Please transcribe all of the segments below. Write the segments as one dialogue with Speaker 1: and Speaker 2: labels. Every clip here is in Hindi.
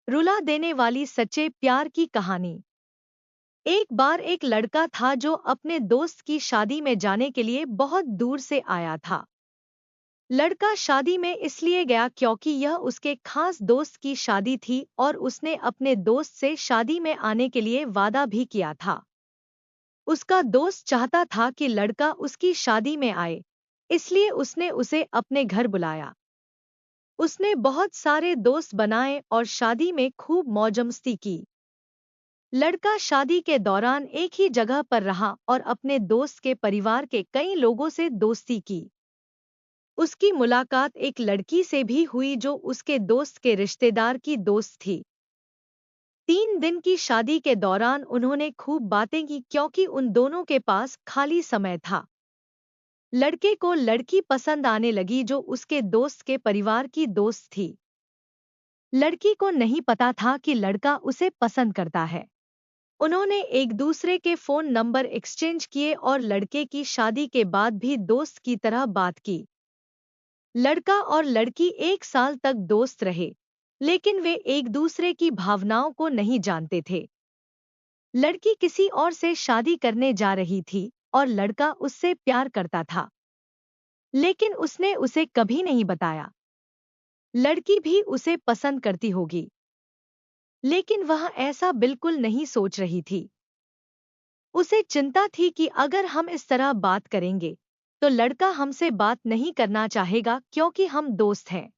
Speaker 1: रुला देने वाली सच्चे प्यार की कहानी। एक बार एक लड़का था जो अपने दोस्त की शादी में जाने के लिए बहुत दूर से आया था। लड़का शादी में इसलिए गया क्योंकि यह उसके खास दोस्त की शादी थी और उसने अपने दोस्त से शादी में आने के लिए वादा भी किया था। उसका दोस्त चाहता था कि लड़का उसकी शादी में आए, इसलिए उसने उसे अपने घर बुलाया। उसने बहुत सारे दोस्त बनाए और शादी में खूब मौज-मस्ती की। लड़का शादी के दौरान एक ही जगह पर रहा और अपने दोस्त के परिवार के कई लोगों से दोस्ती की। उसकी मुलाकात एक लड़की से भी हुई जो उसके दोस्त के रिश्तेदार की दोस्त थी। 3 दिन की शादी के दौरान उन्होंने खूब बातें की क्योंकि उन दोनों के पास खाली समय था। लड़के को लड़की पसंद आने लगी जो उसके दोस्त के परिवार की दोस्त थी। लड़की को नहीं पता था कि लड़का उसे पसंद करता है। उन्होंने एक दूसरे के फोन नंबर एक्सचेंज किए और लड़के की शादी के बाद भी दोस्त की तरह बात की। लड़का और लड़की 1 साल तक दोस्त रहे, लेकिन वे एक दूसरे की भावनाओं को नहीं जानते थे। लड़की किसी और से शादी करने जा रही थी और लड़का उससे प्यार करता था, लेकिन उसने उसे कभी नहीं बताया। लड़की भी उसे पसंद करती होगी, लेकिन वह ऐसा बिल्कुल नहीं सोच रही थी। उसे चिंता थी कि अगर हम इस तरह बात करेंगे तो लड़का हमसे बात नहीं करना चाहेगा क्योंकि हम दोस्त हैं।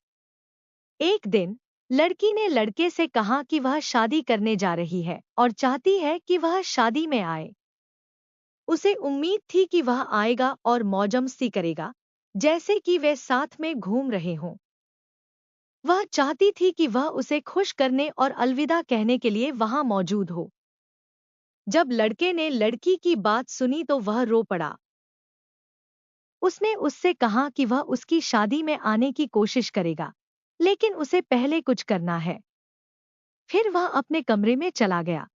Speaker 1: एक दिन लड़की ने लड़के से कहा कि वह शादी करने जा रही है और चाहती है कि वह शादी में आए। उसे उम्मीद थी कि वह आएगा और मौज-मस्ती करेगा, जैसे कि वे साथ में घूम रहे हों। वह चाहती थी कि वह उसे खुश करने और अलविदा कहने के लिए वहां मौजूद हो। जब लड़के ने लड़की की बात सुनी तो वह रो पड़ा। उसने उससे कहा कि वह उसकी शादी में आने की कोशिश करेगा, लेकिन उसे पहले कुछ करना है। फिर वह अपने कमरे में चला गया।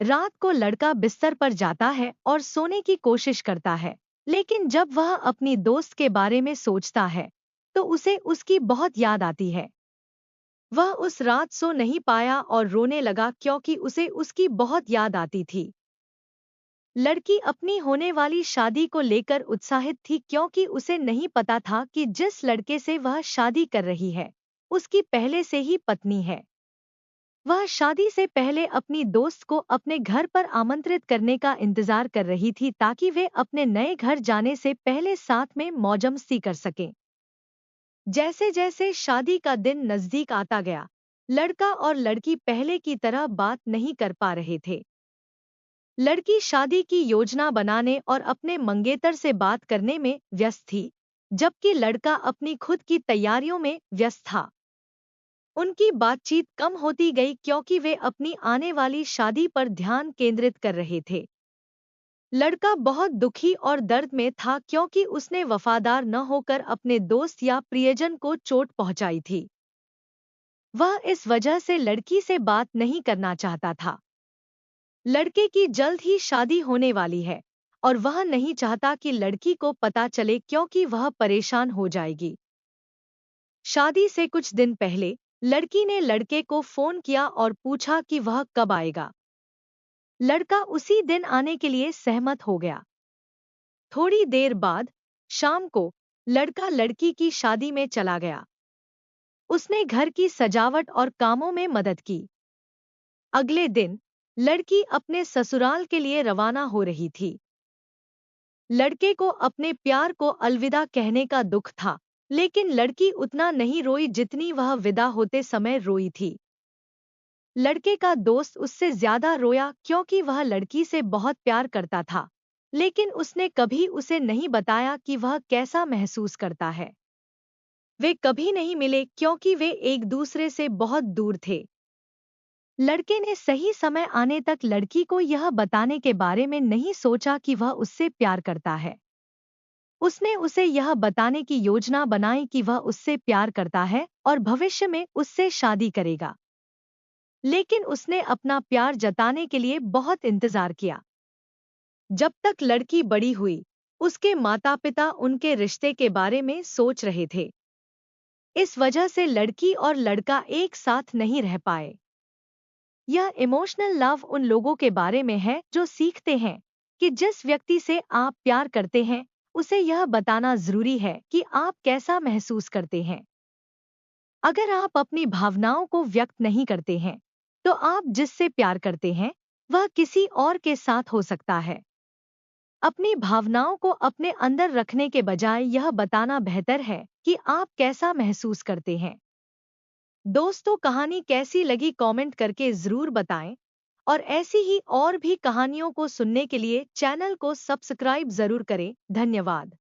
Speaker 1: रात को लड़का बिस्तर पर जाता है और सोने की कोशिश करता है, लेकिन जब वह अपनी दोस्त के बारे में सोचता है, तो उसे उसकी बहुत याद आती है। वह उस रात सो नहीं पाया और रोने लगा क्योंकि उसे उसकी बहुत याद आती थी। लड़की अपनी होने वाली शादी को लेकर उत्साहित थी क्योंकि उसे नहीं पता था कि जिस लड़के से वह शादी कर रही है, उसकी पहले से ही पत्नी है। वह शादी से पहले अपनी दोस्त को अपने घर पर आमंत्रित करने का इंतजार कर रही थी ताकि वे अपने नए घर जाने से पहले साथ में मौज-मस्ती कर सकें। जैसे जैसे शादी का दिन नजदीक आता गया, लड़का और लड़की पहले की तरह बात नहीं कर पा रहे थे। लड़की शादी की योजना बनाने और अपने मंगेतर से बात करने में व्यस्त थी, जबकि लड़का अपनी खुद की तैयारियों में व्यस्त था। उनकी बातचीत कम होती गई क्योंकि वे अपनी आने वाली शादी पर ध्यान केंद्रित कर रहे थे। लड़का बहुत दुखी और दर्द में था क्योंकि उसने वफादार न होकर अपने दोस्त या प्रियजन को चोट पहुंचाई थी। वह इस वजह से लड़की से बात नहीं करना चाहता था। लड़के की जल्द ही शादी होने वाली है और वह नहीं चाहता कि लड़की को पता चले क्योंकि वह परेशान हो जाएगी। शादी से कुछ दिन पहले लड़की ने लड़के को फोन किया और पूछा कि वह कब आएगा। लड़का उसी दिन आने के लिए सहमत हो गया। थोड़ी देर बाद शाम को लड़का लड़की की शादी में चला गया। उसने घर की सजावट और कामों में मदद की। अगले दिन लड़की अपने ससुराल के लिए रवाना हो रही थी। लड़के को अपने प्यार को अलविदा कहने का दुख था, लेकिन लड़की उतना नहीं रोई जितनी वह विदा होते समय रोई थी। लड़के का दोस्त उससे ज्यादा रोया क्योंकि वह लड़की से बहुत प्यार करता था, लेकिन उसने कभी उसे नहीं बताया कि वह कैसा महसूस करता है। वे कभी नहीं मिले क्योंकि वे एक दूसरे से बहुत दूर थे। लड़के ने सही समय आने तक लड़की को यह बताने के बारे में नहीं सोचा कि वह उससे प्यार करता है। उसने उसे यह बताने की योजना बनाई कि वह उससे प्यार करता है और भविष्य में उससे शादी करेगा। लेकिन उसने अपना प्यार जताने के लिए बहुत इंतजार किया। जब तक लड़की बड़ी हुई, उसके माता-पिता उनके रिश्ते के बारे में सोच रहे थे। इस वजह से लड़की और लड़का एक साथ नहीं रह पाए। यह इमोशनल लव उन लोगों के बारे में है जो सीखते हैं कि जिस व्यक्ति से आप प्यार करते हैं उसे यह बताना जरूरी है कि आप कैसा महसूस करते हैं। अगर आप अपनी भावनाओं को व्यक्त नहीं करते हैं तो आप जिससे प्यार करते हैं वह किसी और के साथ हो सकता है। अपनी भावनाओं को अपने अंदर रखने के बजाय यह बताना बेहतर है कि आप कैसा महसूस करते हैं। दोस्तों, कहानी कैसी लगी कमेंट करके जरूर बताएं और ऐसी ही और भी कहानियों को सुनने के लिए चैनल को सब्सक्राइब जरूर करें। धन्यवाद।